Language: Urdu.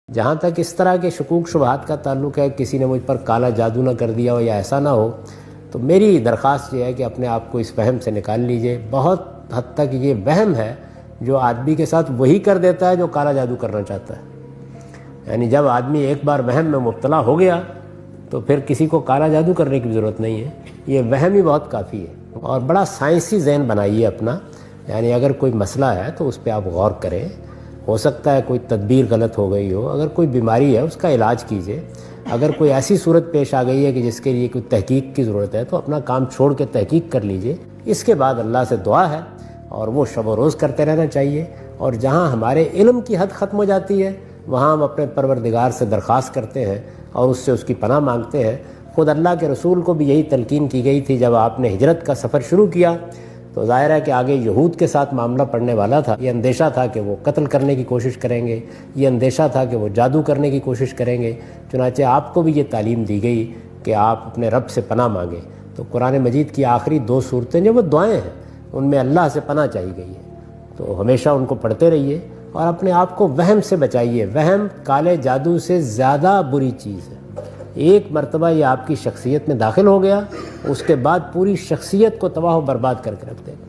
جہاں تک اس طرح کے شکوک شبہات کا تعلق ہے، کسی نے مجھ پر کالا جادو نہ کر دیا ہو یا ایسا نہ ہو، تو میری درخواست یہ ہے کہ اپنے آپ کو اس وہم سے نکال لیجئے۔ بہت حد تک یہ وہم ہے جو آدمی کے ساتھ وہی کر دیتا ہے جو کالا جادو کرنا چاہتا ہے۔ یعنی جب آدمی ایک بار وہم میں مبتلا ہو گیا تو پھر کسی کو کالا جادو کرنے کی ضرورت نہیں ہے، یہ وہم ہی بہت کافی ہے۔ اور بڑا سائنسی ذہن بنائیے اپنا، یعنی اگر کوئی مسئلہ ہے تو اس پہ آپ غور کریں۔ ہو سکتا ہے کوئی تدبیر غلط ہو گئی ہو، اگر کوئی بیماری ہے اس کا علاج کیجئے۔ اگر کوئی ایسی صورت پیش آ گئی ہے کہ جس کے لیے کوئی تحقیق کی ضرورت ہے تو اپنا کام چھوڑ کے تحقیق کر لیجئے۔ اس کے بعد اللہ سے دعا ہے اور وہ شب و روز کرتے رہنا چاہیے، اور جہاں ہمارے علم کی حد ختم ہو جاتی ہے وہاں ہم اپنے پروردگار سے درخواست کرتے ہیں اور اس سے اس کی پناہ مانگتے ہیں۔ خود اللہ کے رسول کو بھی یہی تلقین کی گئی تھی جب آپ نے ہجرت کا سفر شروع کیا، تو ظاہر ہے کہ آگے یہود کے ساتھ معاملہ پڑنے والا تھا۔ یہ اندیشہ تھا کہ وہ قتل کرنے کی کوشش کریں گے، یہ اندیشہ تھا کہ وہ جادو کرنے کی کوشش کریں گے، چنانچہ آپ کو بھی یہ تعلیم دی گئی کہ آپ اپنے رب سے پناہ مانگیں۔ تو قرآن مجید کی آخری 2 صورتیں جو وہ دعائیں ہیں ان میں اللہ سے پناہ چاہی گئی ہے، تو ہمیشہ ان کو پڑھتے رہیے اور اپنے آپ کو وہم سے بچائیے۔ وہم کالے جادو سے زیادہ بری چیز ہے۔ ایک مرتبہ یہ آپ کی شخصیت میں داخل ہو گیا، اس کے بعد پوری شخصیت کو تباہ و برباد کر کے رکھ دے گا۔